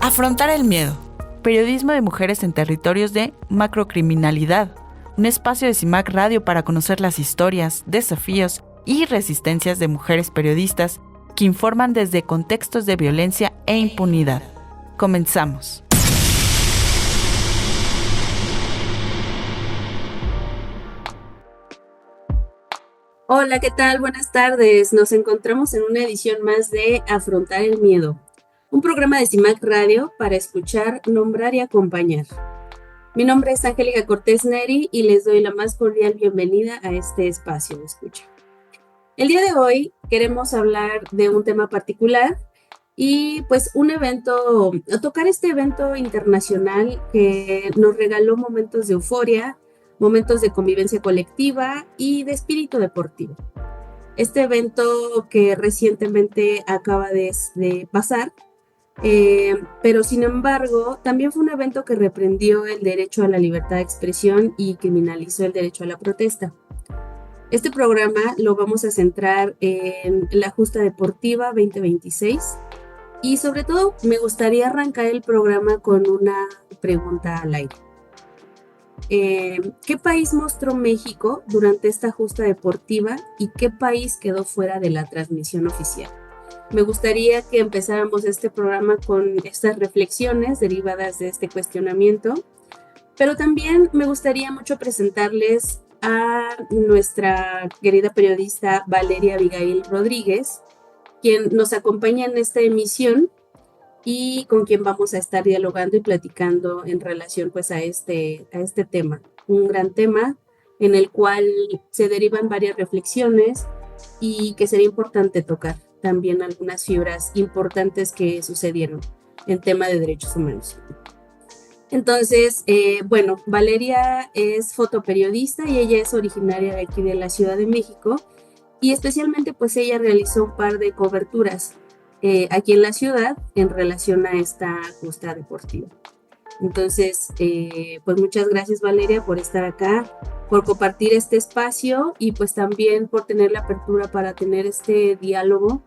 Afrontar el miedo. Periodismo de mujeres en territorios de macrocriminalidad. Un espacio de CIMAC Radio para conocer las historias, desafíos y resistencias de mujeres periodistas que informan desde contextos de violencia e impunidad. Comenzamos. Hola, ¿qué tal? Buenas tardes. Nos encontramos en una edición más de Afrontar el Miedo, un programa de CIMAC Radio para escuchar, nombrar y acompañar. Mi nombre es Angélica Cortés Neri y les doy la más cordial bienvenida a este espacio de escucha. El día de hoy queremos hablar de un tema particular y pues tocar este evento internacional que nos regaló momentos de euforia, momentos de convivencia colectiva y de espíritu deportivo. Este evento que recientemente acaba de pasar, pero sin embargo también fue un evento que reprendió el derecho a la libertad de expresión y criminalizó el derecho a la protesta. Este programa lo vamos a centrar en la justa deportiva 2026 y sobre todo me gustaría arrancar el programa con una pregunta al aire. ¿Qué país mostró México durante esta justa deportiva y qué país quedó fuera de la transmisión oficial? Me gustaría que empezáramos este programa con estas reflexiones derivadas de este cuestionamiento, pero también me gustaría mucho presentarles a nuestra querida periodista Valeria Abigail Rodríguez, quien nos acompaña en esta emisión y con quien vamos a estar dialogando y platicando en relación pues a este tema, un gran tema en el cual se derivan varias reflexiones y que sería importante tocar también algunas fibras importantes que sucedieron en tema de derechos humanos. Entonces, Valeria es fotoperiodista y ella es originaria de aquí de la Ciudad de México y especialmente pues ella realizó un par de coberturas aquí en la ciudad en relación a esta justa deportiva. Entonces, pues muchas gracias Valeria por estar acá, por compartir este espacio y pues también por tener la apertura para tener este diálogo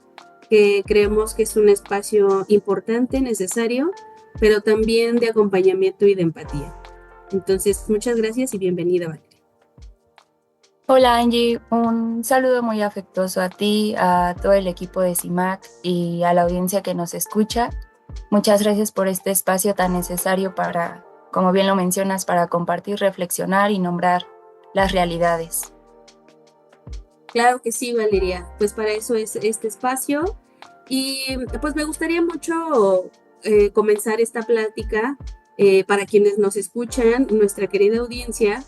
que creemos que es un espacio importante, necesario, pero también de acompañamiento y de empatía. Entonces, muchas gracias y bienvenida Valeria. Hola Angie, un saludo muy afectuoso a ti, a todo el equipo de CIMAC y a la audiencia que nos escucha. Muchas gracias por este espacio tan necesario para, como bien lo mencionas, para compartir, reflexionar y nombrar las realidades. Claro que sí, Valeria, pues para eso es este espacio y pues me gustaría mucho comenzar esta plática para quienes nos escuchan, nuestra querida audiencia.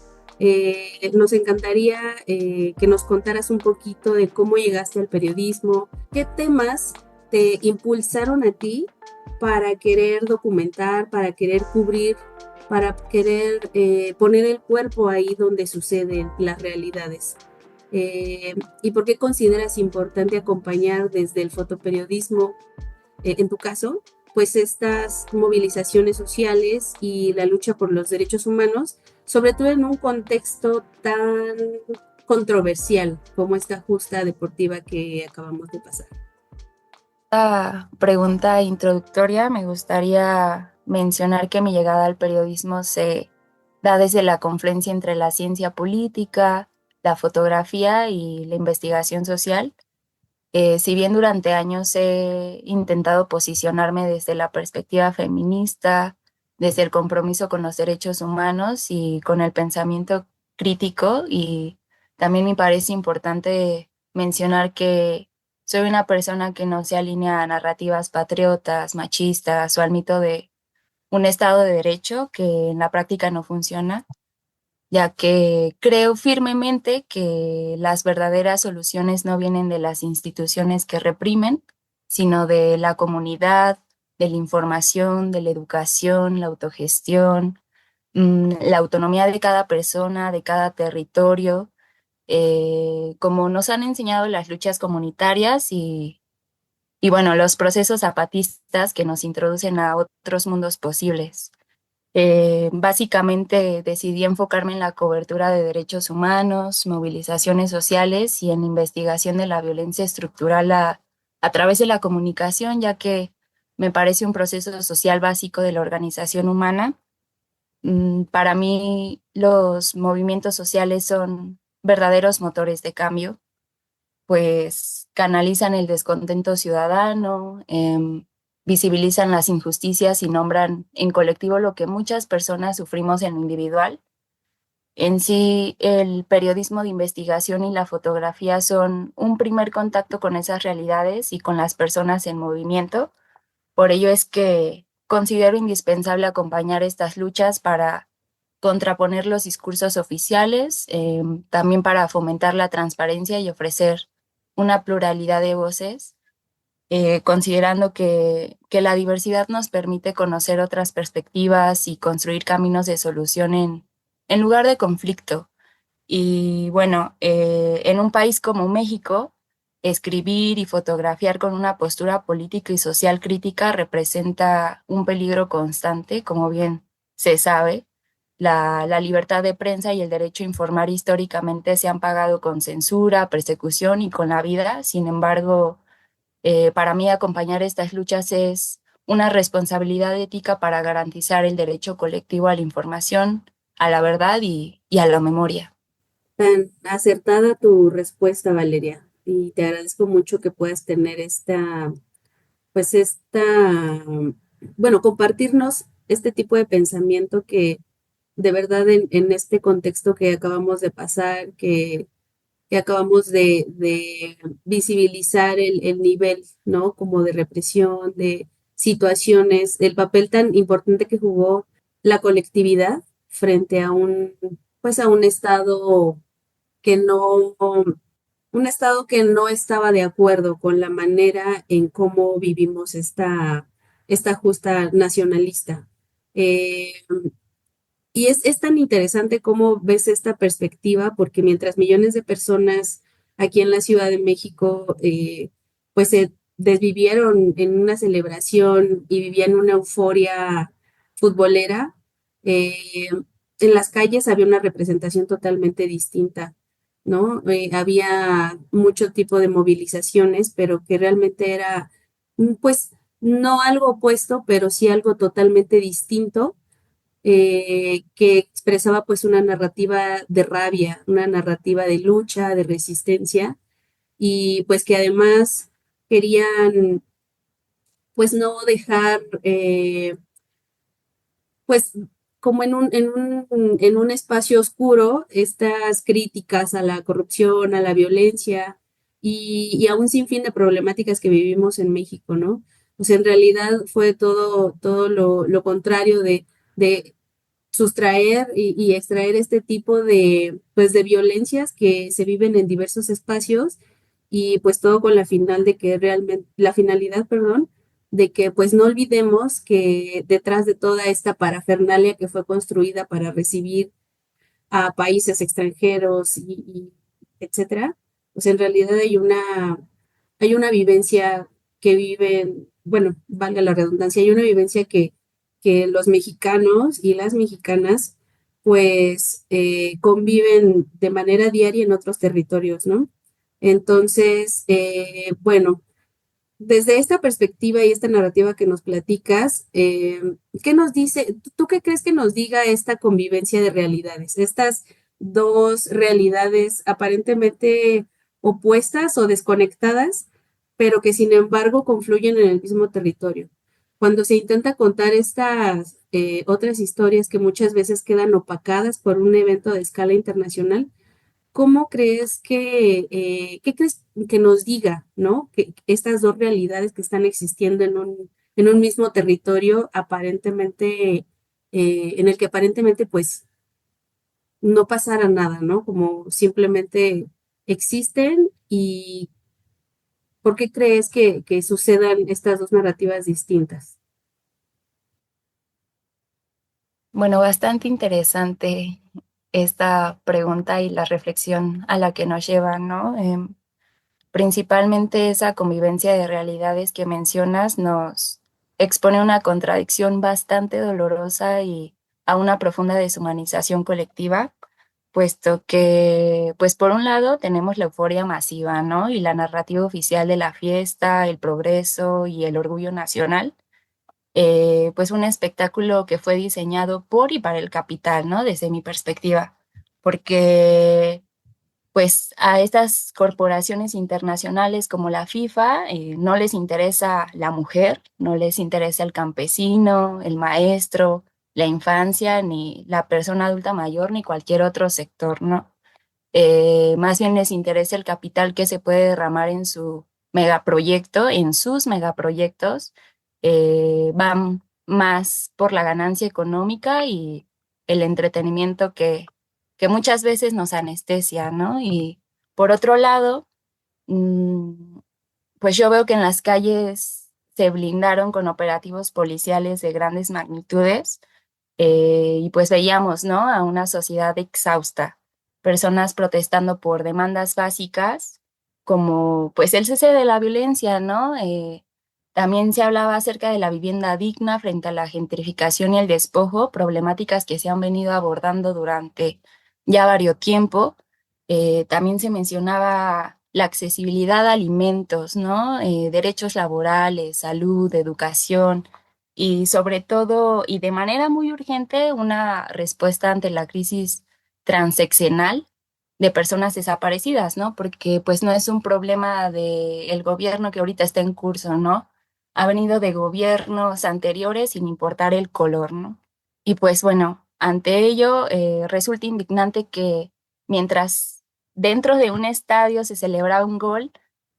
Nos encantaría que nos contaras un poquito de cómo llegaste al periodismo, qué temas te impulsaron a ti para querer documentar, para querer cubrir, para querer poner el cuerpo ahí donde suceden las realidades. ¿Y por qué consideras importante acompañar desde el fotoperiodismo, en tu caso, pues estas movilizaciones sociales y la lucha por los derechos humanos, sobre todo en un contexto tan controversial como esta justa deportiva que acabamos de pasar? Esta pregunta introductoria me gustaría mencionar que mi llegada al periodismo se da desde la confluencia entre la ciencia política, la fotografía y la investigación social. Si bien durante años he intentado posicionarme desde la perspectiva feminista, desde el compromiso con los derechos humanos y con el pensamiento crítico, y también me parece importante mencionar que soy una persona que no se alinea a narrativas patriotas, machistas o al mito de un Estado de Derecho que en la práctica no funciona, ya que creo firmemente que las verdaderas soluciones no vienen de las instituciones que reprimen, sino de la comunidad, de la información, de la educación, la autogestión, la autonomía de cada persona, de cada territorio, como nos han enseñado las luchas comunitarias y bueno, los procesos zapatistas que nos introducen a otros mundos posibles. Básicamente decidí enfocarme en la cobertura de derechos humanos, movilizaciones sociales y en la investigación de la violencia estructural a través de la comunicación, ya que me parece un proceso social básico de la organización humana. Para mí, los movimientos sociales son verdaderos motores de cambio, pues canalizan el descontento ciudadano, visibilizan las injusticias y nombran en colectivo lo que muchas personas sufrimos en lo individual. En sí, el periodismo de investigación y la fotografía son un primer contacto con esas realidades y con las personas en movimiento. Por ello es que considero indispensable acompañar estas luchas para contraponer los discursos oficiales, también para fomentar la transparencia y ofrecer una pluralidad de voces, considerando que la diversidad nos permite conocer otras perspectivas y construir caminos de solución en lugar de conflicto. Y bueno, en un país como México, escribir y fotografiar con una postura política y social crítica representa un peligro constante, como bien se sabe. La libertad de prensa y el derecho a informar históricamente se han pagado con censura, persecución y con la vida. Sin embargo, para mí acompañar estas luchas es una responsabilidad ética para garantizar el derecho colectivo a la información, a la verdad y a la memoria. Tan acertada tu respuesta, Valeria, y te agradezco mucho que puedas tener pues bueno, compartirnos este tipo de pensamiento que de verdad en este contexto que acabamos de pasar, que acabamos de visibilizar el nivel, ¿no? Como de represión, de situaciones, el papel tan importante que jugó la colectividad frente a pues a un estado que no, un estado que no estaba de acuerdo con la manera en cómo vivimos esta justa nacionalista. Eh, y es tan interesante cómo ves esta perspectiva, porque mientras millones de personas aquí en la Ciudad de México, pues se desvivieron en una celebración y vivían una euforia futbolera, eh, en las calles había una representación totalmente distinta, ¿no? Había mucho tipo de movilizaciones, pero que realmente era, pues, no algo opuesto, pero sí algo totalmente distinto, que expresaba pues una narrativa de rabia, una narrativa de lucha, de resistencia, y pues que además querían pues no dejar, pues como en un espacio oscuro estas críticas a la corrupción, a la violencia y a un sinfín de problemáticas que vivimos en México, ¿no? O sea, en realidad fue todo lo contrario de sustraer y extraer este tipo pues, de violencias que se viven en diversos espacios y pues todo con la final de que realmente, la finalidad, perdón, de que pues no olvidemos que detrás de toda esta parafernalia que fue construida para recibir a países extranjeros y etcétera, pues en realidad hay una vivencia que viven, bueno, valga la redundancia, hay una vivencia que los mexicanos y las mexicanas pues conviven de manera diaria en otros territorios, ¿no? Entonces, bueno, desde esta perspectiva y esta narrativa que nos platicas, ¿qué nos dice? ¿Tú qué crees que nos diga esta convivencia de realidades? Estas dos realidades aparentemente opuestas o desconectadas, pero que sin embargo confluyen en el mismo territorio. Cuando se intenta contar estas otras historias que muchas veces quedan opacadas por un evento de escala internacional, ¿cómo crees qué crees que nos diga, ¿no? Que estas dos realidades que están existiendo en un mismo territorio, aparentemente, en el que aparentemente, pues, no pasara nada, ¿no? Como simplemente existen y ¿por qué crees que sucedan estas dos narrativas distintas? Bueno, bastante interesante esta pregunta y la reflexión a la que nos lleva, ¿no? Principalmente esa convivencia de realidades que mencionas nos expone una contradicción bastante dolorosa y a una profunda deshumanización colectiva, puesto que, pues por un lado tenemos la euforia masiva, ¿no? Y la narrativa oficial de la fiesta, el progreso y el orgullo nacional, pues un espectáculo que fue diseñado por y para el capital, ¿no? Desde mi perspectiva, porque pues a estas corporaciones internacionales como la FIFA no les interesa la mujer, no les interesa el campesino, el maestro, la infancia, ni la persona adulta mayor, ni cualquier otro sector, ¿no? Más bien les interesa el capital que se puede derramar en su megaproyecto, en sus megaproyectos, van más por la ganancia económica y el entretenimiento que muchas veces nos anestesia, ¿no? Y por otro lado, mm, pues yo veo que en las calles se blindaron con operativos policiales de grandes magnitudes, y pues veíamos, ¿no? A una sociedad exhausta, personas protestando por demandas básicas como pues el cese de la violencia, ¿no? También se hablaba acerca de la vivienda digna frente a la gentrificación y el despojo, problemáticas que se han venido abordando durante ya varios tiempo. También se mencionaba la accesibilidad a alimentos, ¿no? Derechos laborales, salud, educación y sobre todo, y de manera muy urgente, una respuesta ante la crisis transeccional de personas desaparecidas, ¿no? Porque pues no es un problema del gobierno que ahorita está en curso, ¿no? Ha venido de gobiernos anteriores sin importar el color, ¿no? Y pues bueno, ante ello resulta indignante que mientras dentro de un estadio se celebraba un gol,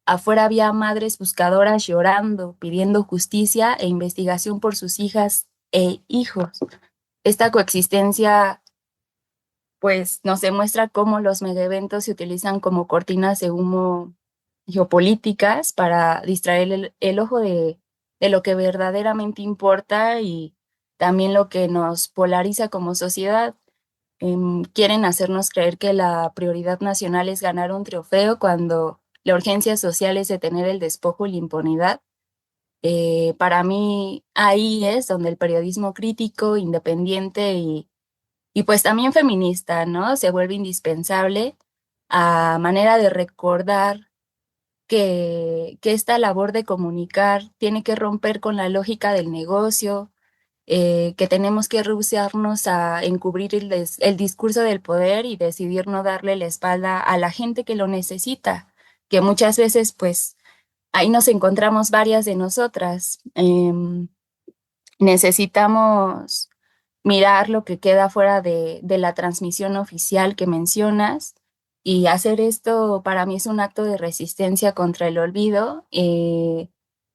afuera había madres buscadoras llorando, pidiendo justicia e investigación por sus hijas e hijos. Esta coexistencia, pues, nos demuestra cómo los megaeventos se utilizan como cortinas de humo geopolíticas para distraer el ojo de lo que verdaderamente importa y también lo que nos polariza como sociedad. Quieren hacernos creer que la prioridad nacional es ganar un trofeo cuando la urgencia social es detener el despojo y la impunidad. Para mí ahí es donde el periodismo crítico, independiente y pues también feminista, ¿no? Se vuelve indispensable a manera de recordar que esta labor de comunicar tiene que romper con la lógica del negocio, que tenemos que rehusarnos a encubrir el discurso del poder y decidir no darle la espalda a la gente que lo necesita, que muchas veces pues ahí nos encontramos varias de nosotras. Necesitamos mirar lo que queda fuera de la transmisión oficial que mencionas y hacer esto para mí es un acto de resistencia contra el olvido.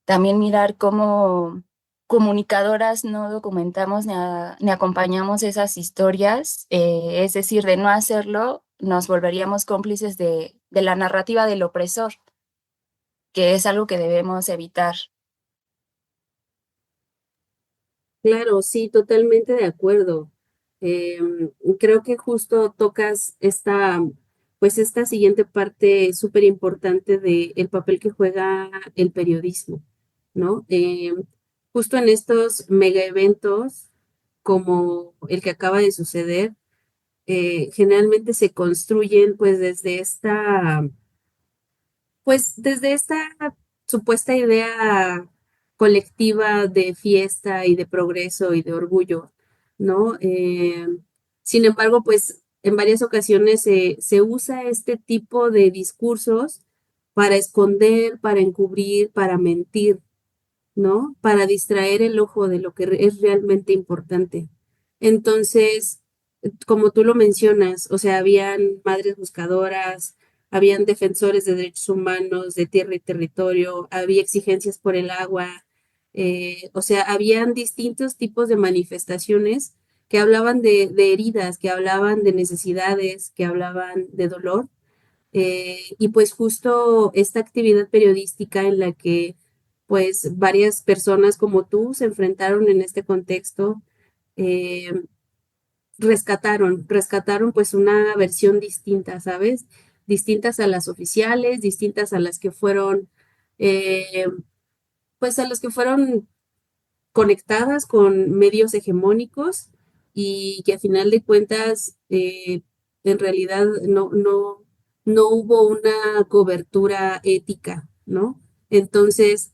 También mirar cómo comunicadoras no documentamos ni acompañamos esas historias, es decir, de no hacerlo, nos volveríamos cómplices de la narrativa del opresor, que es algo que debemos evitar. Claro, sí, totalmente de acuerdo. Creo que justo tocas pues esta siguiente parte súper importante del papel que juega el periodismo, ¿no? Justo en estos mega eventos, como el que acaba de suceder, generalmente se construyen pues desde esta supuesta idea colectiva de fiesta y de progreso y de orgullo, ¿no? Sin embargo, pues en varias ocasiones se usa este tipo de discursos para esconder, para encubrir, para mentir, ¿no? Para distraer el ojo de lo que es realmente importante. Entonces, como tú lo mencionas, o sea, habían madres buscadoras, habían defensores de derechos humanos, de tierra y territorio, había exigencias por el agua, o sea, habían distintos tipos de manifestaciones que hablaban de heridas, que hablaban de necesidades, que hablaban de dolor. Y pues justo esta actividad periodística en la que pues varias personas como tú se enfrentaron en este contexto, eh, rescataron pues una versión distinta, ¿sabes? Distintas a las oficiales, distintas a las que fueron, eh, pues a las que fueron conectadas con medios hegemónicos y que a final de cuentas en realidad no hubo una cobertura ética, ¿no? Entonces,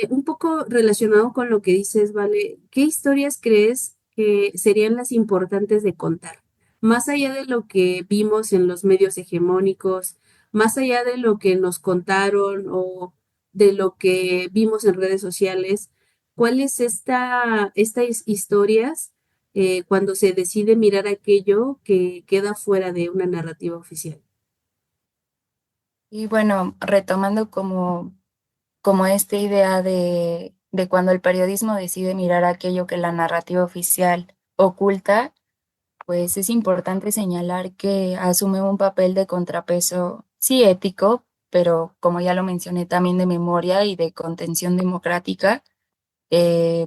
Un poco relacionado con lo que dices, Vale, ¿qué historias crees que serían las importantes de contar? Más allá de lo que vimos en los medios hegemónicos, más allá de lo que nos contaron o de lo que vimos en redes sociales, ¿cuáles estas historias cuando se decide mirar aquello que queda fuera de una narrativa oficial? Y bueno, retomando como esta idea de cuando el periodismo decide mirar aquello que la narrativa oficial oculta, pues es importante señalar que asume un papel de contrapeso, sí ético, pero como ya lo mencioné, también de memoria y de contención democrática,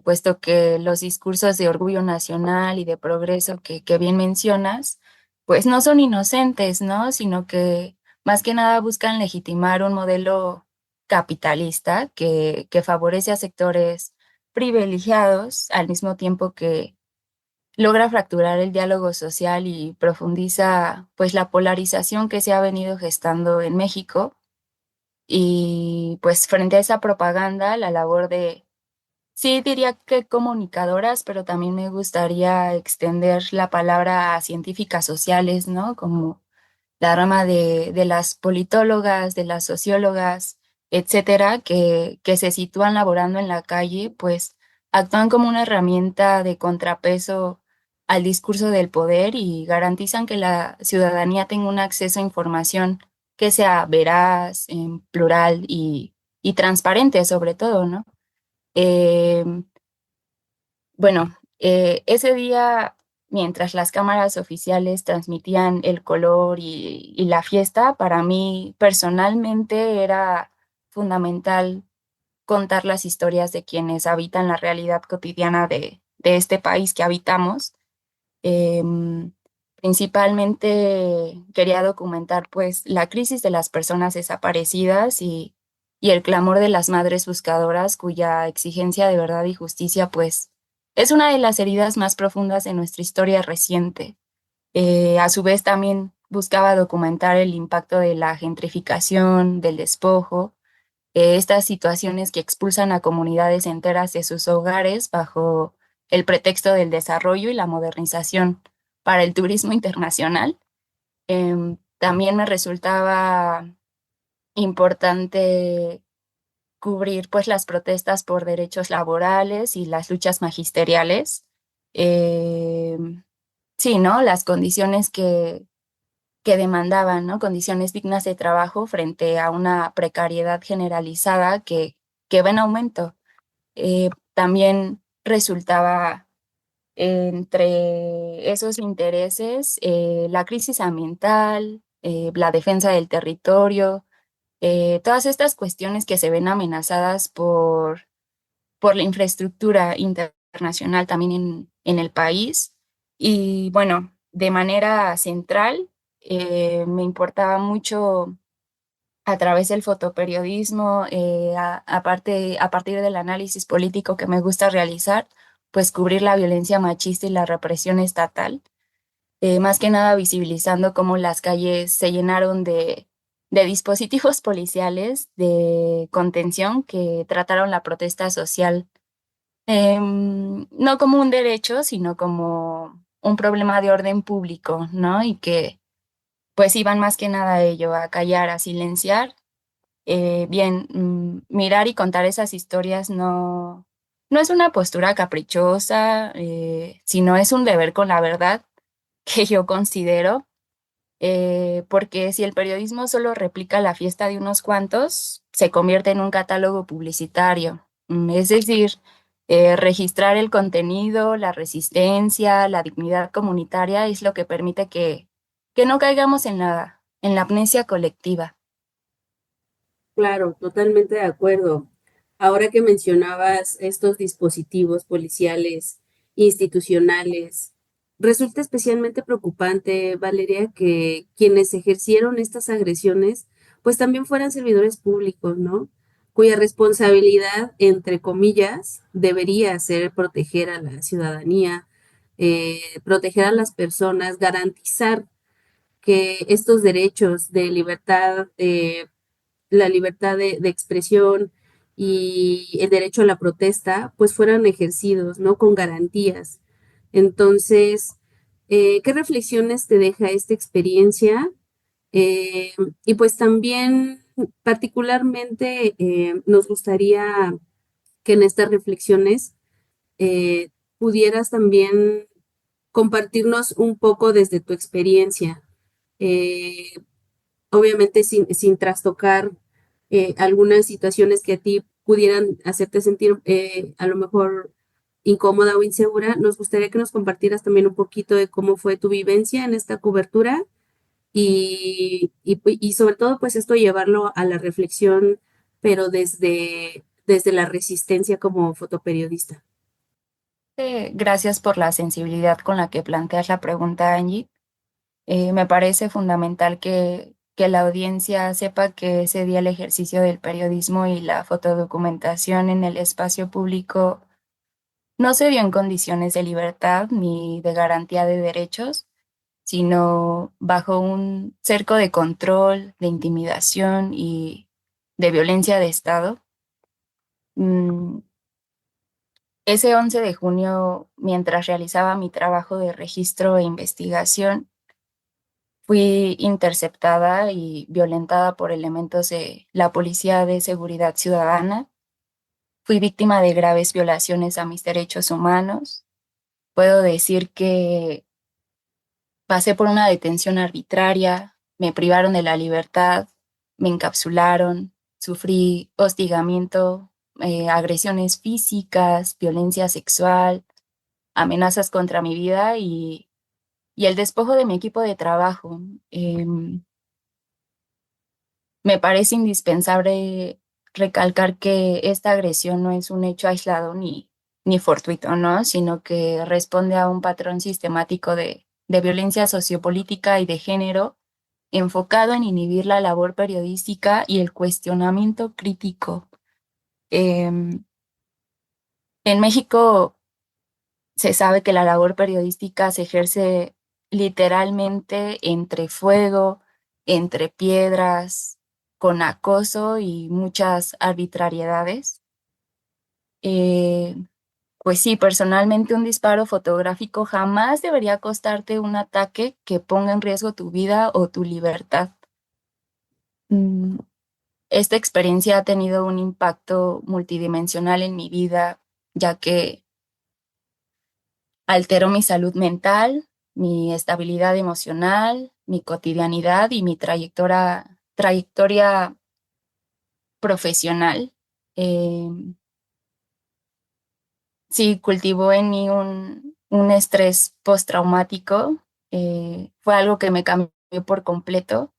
puesto que los discursos de orgullo nacional y de progreso que bien mencionas, pues no son inocentes, ¿no? Sino que más que nada buscan legitimar un modelo capitalista que favorece a sectores privilegiados al mismo tiempo que logra fracturar el diálogo social y profundiza pues la polarización que se ha venido gestando en México. Y pues frente a esa propaganda, la labor de, sí diría que comunicadoras, pero también me gustaría extender la palabra a científicas sociales, ¿no? Como la rama de las politólogas, de las sociólogas, etcétera, que se sitúan laborando en la calle, pues actúan como una herramienta de contrapeso al discurso del poder y garantizan que la ciudadanía tenga un acceso a información que sea veraz, plural y transparente sobre todo, ¿no? Eh, bueno, ese día, mientras las cámaras oficiales transmitían el color y la fiesta, para mí personalmente era fundamental contar las historias de quienes habitan la realidad cotidiana de este país que habitamos. Em, Principalmente quería documentar pues la crisis de las personas desaparecidas y el clamor de las madres buscadoras cuya exigencia de verdad y justicia pues es una de las heridas más profundas de nuestra historia reciente. A su vez también buscaba documentar el impacto de la gentrificación, del despojo, estas situaciones que expulsan a comunidades enteras de sus hogares bajo el pretexto del desarrollo y la modernización para el turismo internacional. También me resultaba importante cubrir pues las protestas por derechos laborales y las luchas magisteriales. Sí, ¿no? Las condiciones que demandaban, ¿no? Condiciones dignas de trabajo frente a una precariedad generalizada que va en aumento. También resultaba entre esos intereses la crisis ambiental, la defensa del territorio, todas estas cuestiones que se ven amenazadas por la infraestructura internacional también en el país. Y bueno, de manera central, me importaba mucho a través del fotoperiodismo, a partir del análisis político que me gusta realizar, pues cubrir la violencia machista y la represión estatal, más que nada visibilizando cómo las calles se llenaron de dispositivos policiales de contención que trataron la protesta social no como un derecho, sino como un problema de orden público, ¿no? Y que pues iban más que nada a ello, a callar, a silenciar. Bien, mirar y contar esas historias no es una postura caprichosa, sino es un deber con la verdad que yo considero, porque si el periodismo solo replica la fiesta de unos cuantos, se convierte en un catálogo publicitario. Es decir, registrar el contenido, la resistencia, la dignidad comunitaria es lo que permite que no caigamos en la amnesia colectiva. Claro, totalmente de acuerdo. Ahora que mencionabas estos dispositivos policiales, institucionales, resulta especialmente preocupante, Valeria, que quienes ejercieron estas agresiones, pues también fueran servidores públicos, ¿no? Cuya responsabilidad, entre comillas, debería ser proteger a la ciudadanía, proteger a las personas, garantizar que estos derechos de libertad, la libertad de expresión y el derecho a la protesta, pues fueran ejercidos, ¿no? Con garantías. Entonces, ¿qué reflexiones te deja esta experiencia? Eh, y pues también, particularmente, nos gustaría que en estas reflexiones eh, pudieras también compartirnos un poco desde tu experiencia, eh, obviamente sin trastocar algunas situaciones que a ti pudieran hacerte sentir a lo mejor incómoda o insegura. Nos gustaría que nos compartieras también un poquito de cómo fue tu vivencia en esta cobertura y sobre todo pues esto llevarlo a la reflexión, pero desde la resistencia como fotoperiodista. Gracias por la sensibilidad con la que planteas la pregunta, Angie. Me parece fundamental que la audiencia sepa que ese día el ejercicio del periodismo y la fotodocumentación en el espacio público no se dio en condiciones de libertad ni de garantía de derechos, sino bajo un cerco de control, de intimidación y de violencia de Estado. Mm, Ese 11 de junio, mientras realizaba mi trabajo de registro e investigación, fui interceptada y violentada por elementos de la Policía de Seguridad Ciudadana. Fui víctima de graves violaciones a mis derechos humanos. Puedo decir que pasé por una detención arbitraria, me privaron de la libertad, me encapsularon, sufrí hostigamiento, agresiones físicas, violencia sexual, amenazas contra mi vida y el despojo de mi equipo de trabajo. Me parece indispensable recalcar que esta agresión no es un hecho aislado ni fortuito, ¿no? Sino que responde a un patrón sistemático de violencia sociopolítica y de género enfocado en inhibir la labor periodística y el cuestionamiento crítico. Em, en México se sabe que la labor periodística se ejerce literalmente entre fuego, entre piedras, con acoso y muchas arbitrariedades. Eh, pues sí, personalmente un disparo fotográfico jamás debería costarte un ataque que ponga en riesgo tu vida o tu libertad. Mm, Esta experiencia ha tenido un impacto multidimensional en mi vida, ya que alteró mi salud mental, mi estabilidad emocional, mi cotidianidad y mi trayectoria profesional. Eh, sí, cultivó en mí un estrés postraumático. Fue algo que me cambió por completo.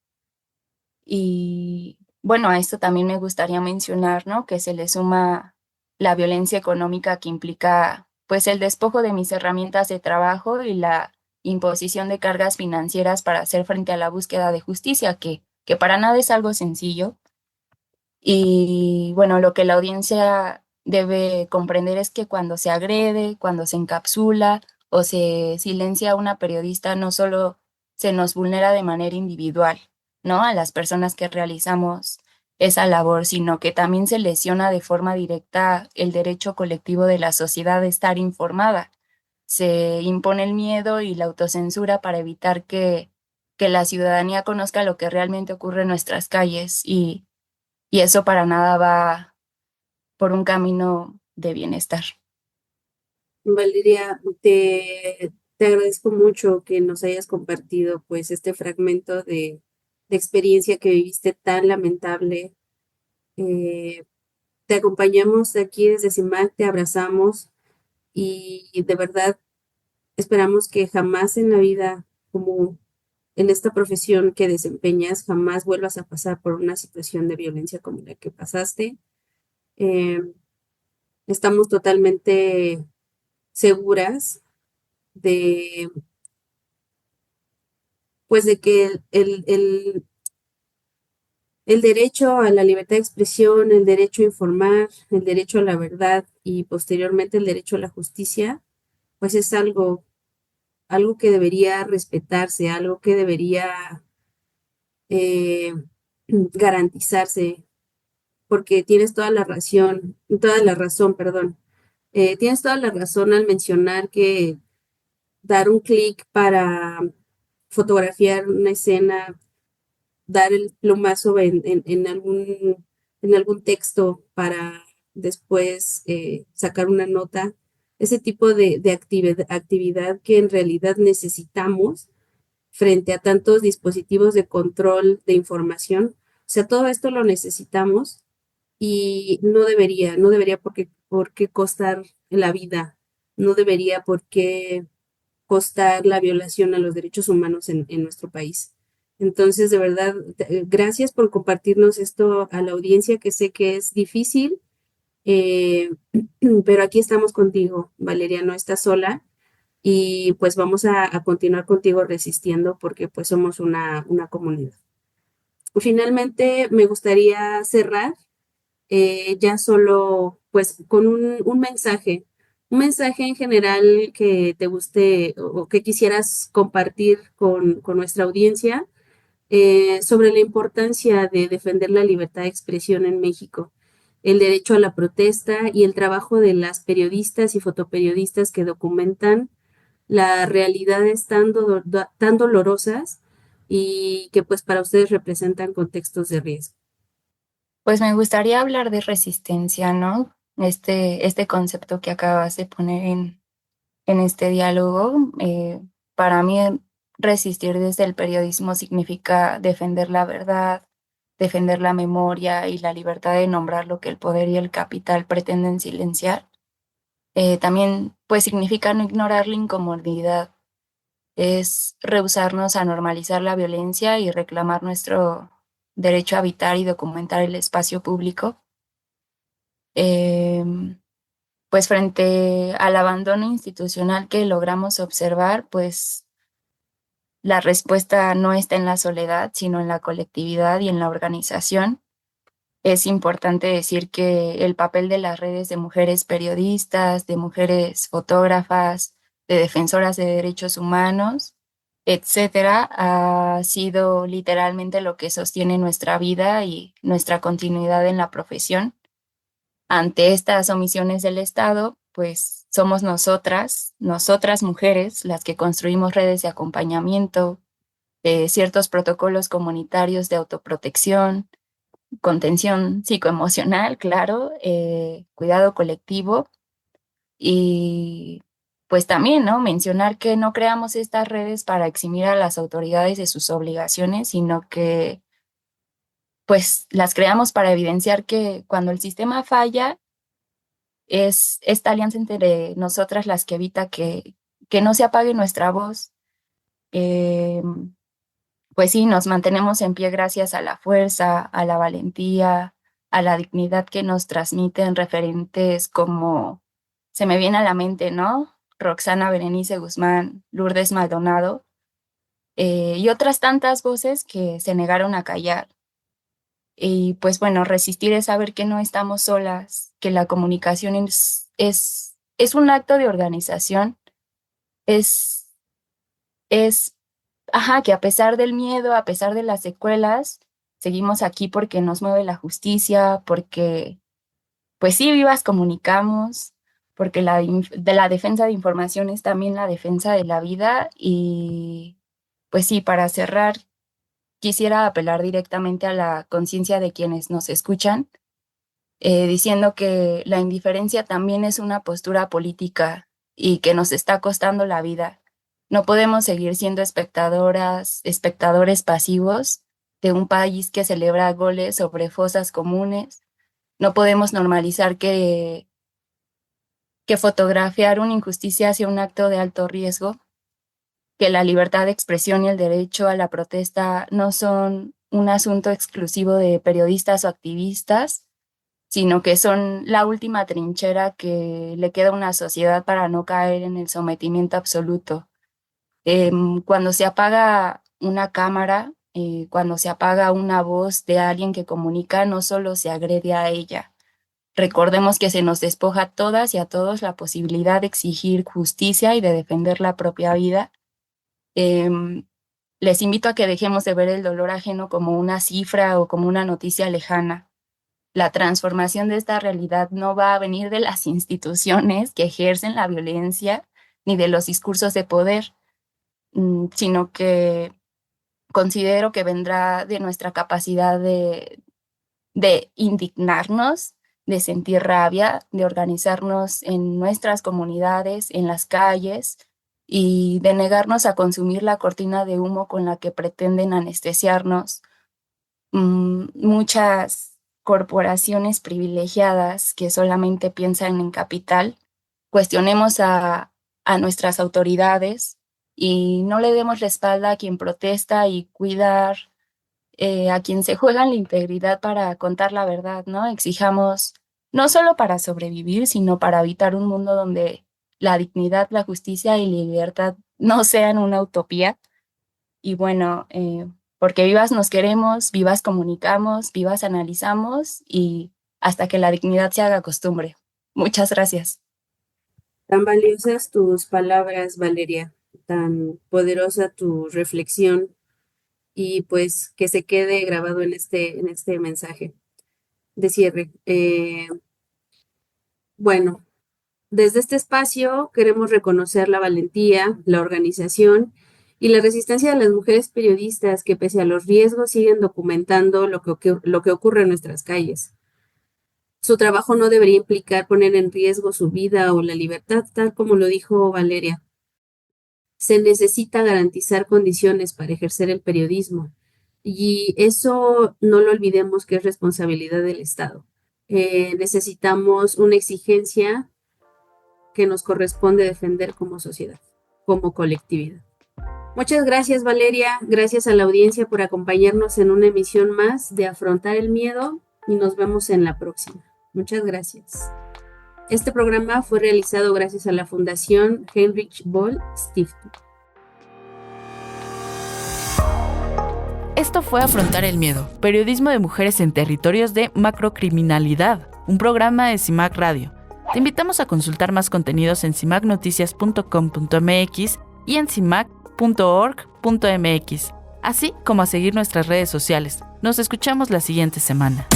Y bueno, a esto también me gustaría mencionar, ¿no? Que se le suma la violencia económica que implica, pues, el despojo de mis herramientas de trabajo y la imposición de cargas financieras para hacer frente a la búsqueda de justicia, que para nada es algo sencillo. Y bueno, lo que la audiencia debe comprender es que cuando se agrede, cuando se encapsula o se silencia a una periodista, no solo se nos vulnera de manera individual, ¿no? A las personas que realizamos esa labor, sino que también se lesiona de forma directa el derecho colectivo de la sociedad de estar informada. Se impone el miedo y la autocensura para evitar que la ciudadanía conozca lo que realmente ocurre en nuestras calles y eso para nada va por un camino de bienestar. Valeria, te agradezco mucho que nos hayas compartido pues este fragmento de experiencia que viviste tan lamentable. Eh, Te acompañamos de aquí desde CIMAC, te abrazamos y de verdad esperamos que jamás en la vida, como en esta profesión que desempeñas, jamás vuelvas a pasar por una situación de violencia como la que pasaste. Eh, Estamos totalmente seguras de, pues, de que el derecho a la libertad de expresión, el derecho a informar, el derecho a la verdad y posteriormente el derecho a la justicia, pues es algo que debería respetarse, algo que debería eh, garantizarse porque tienes toda la razón, perdón. Tienes toda la razón al mencionar que dar un clic para fotografiar una escena, dar el plumazo en algún texto para después sacar una nota, ese tipo de actividad que en realidad necesitamos frente a tantos dispositivos de control de información. O sea, todo esto lo necesitamos y no debería por qué costar la vida, no debería por qué costar la violación a los derechos humanos en nuestro país. Entonces, de verdad, gracias por compartirnos esto a la audiencia, que sé que es difícil, eh, pero aquí estamos contigo, Valeria, no estás sola y pues vamos a continuar contigo resistiendo porque pues somos una comunidad. Finalmente, me gustaría cerrar ya solo pues con un mensaje en general que te guste o que quisieras compartir con nuestra audiencia sobre la importancia de defender la libertad de expresión en México, el derecho a la protesta y el trabajo de las periodistas y fotoperiodistas que documentan las realidades tan dolorosas y que pues para ustedes representan contextos de riesgo. Pues me gustaría hablar de resistencia, ¿no? Este concepto que acabas de poner en este diálogo, para mí resistir desde el periodismo significa defender la verdad, defender la memoria y la libertad de nombrar lo que el poder y el capital pretenden silenciar. También pues significa no ignorar la incomodidad, es rehusarnos a normalizar la violencia y reclamar nuestro derecho a habitar y documentar el espacio público. Pues frente al abandono institucional que logramos observar, pues la respuesta no está en la soledad, sino en la colectividad y en la organización. Es importante decir que el papel de las redes de mujeres periodistas, de mujeres fotógrafas, de defensoras de derechos humanos, etcétera, ha sido literalmente lo que sostiene nuestra vida y nuestra continuidad en la profesión. Ante estas omisiones del Estado, pues somos nosotras mujeres, las que construimos redes de acompañamiento, ciertos protocolos comunitarios de autoprotección, contención psicoemocional, claro, cuidado colectivo y pues también, ¿no? Mencionar que no creamos estas redes para eximir a las autoridades de sus obligaciones, sino que pues las creamos para evidenciar que cuando el sistema falla, es esta alianza entre nosotras las que evita que no se apague nuestra voz. Eh, pues sí, nos mantenemos en pie gracias a la fuerza, a la valentía, a la dignidad que nos transmiten referentes como se me viene a la mente, ¿no? Roxana Berenice Guzmán, Lourdes Maldonado, y otras tantas voces que se negaron a callar. Y pues bueno, resistir es saber que no estamos solas, que la comunicación es un acto de organización, es, es, ajá, que a pesar del miedo, a pesar de las secuelas, seguimos aquí porque nos mueve la justicia, porque, pues sí, vivas comunicamos, porque de la defensa de información es también la defensa de la vida y, pues sí, para cerrar, quisiera apelar directamente a la conciencia de quienes nos escuchan diciendo que la indiferencia también es una postura política y que nos está costando la vida. No podemos seguir siendo espectadores pasivos de un país que celebra goles sobre fosas comunes. No podemos normalizar que fotografiar una injusticia sea un acto de alto riesgo, que la libertad de expresión y el derecho a la protesta no son un asunto exclusivo de periodistas o activistas, sino que son la última trinchera que le queda a una sociedad para no caer en el sometimiento absoluto. Cuando se apaga una cámara, cuando se apaga una voz de alguien que comunica, no solo se agrede a ella. Recordemos que se nos despoja a todas y a todos la posibilidad de exigir justicia y de defender la propia vida. Em, Les invito a que dejemos de ver el dolor ajeno como una cifra o como una noticia lejana. la transformación de esta realidad no va a venir de las instituciones que ejercen la violencia ni de los discursos de poder, sino que considero que vendrá de nuestra capacidad de indignarnos, de sentir rabia, de organizarnos en nuestras comunidades, en las calles, y de negarnos a consumir la cortina de humo con la que pretenden anestesiarnos muchas corporaciones privilegiadas que solamente piensan en capital. Cuestionemos a nuestras autoridades y no le demos la espalda a quien protesta y cuidar a quien se juega la integridad para contar la verdad, ¿no? Exijamos no solo para sobrevivir, sino para habitar un mundo donde la dignidad, la justicia y la libertad no sean una utopía. Y bueno, porque vivas nos queremos, vivas comunicamos, vivas analizamos y hasta que la dignidad se haga costumbre. Muchas gracias. Tan valiosas tus palabras, Valeria, tan poderosa tu reflexión y pues que se quede grabado en este mensaje de cierre. Bueno, desde este espacio queremos reconocer la valentía, la organización y la resistencia de las mujeres periodistas que pese a los riesgos siguen documentando lo que ocurre en nuestras calles. Su trabajo no debería implicar poner en riesgo su vida o la libertad, tal como lo dijo Valeria. Se necesita garantizar condiciones para ejercer el periodismo y eso no lo olvidemos que es responsabilidad del Estado. Necesitamos una exigencia que nos corresponde defender como sociedad, como colectividad. Muchas gracias, Valeria. Gracias a la audiencia por acompañarnos en una emisión más de Afrontar el Miedo y nos vemos en la próxima. Muchas gracias. Este programa fue realizado gracias a la Fundación Heinrich Böll Stiftung. Esto fue Afrontar el Miedo, periodismo de mujeres en territorios de macrocriminalidad, un programa de CIMAC Radio. Te invitamos a consultar más contenidos en cimacnoticias.com.mx y en cimac.org.mx, así como a seguir nuestras redes sociales. Nos escuchamos la siguiente semana.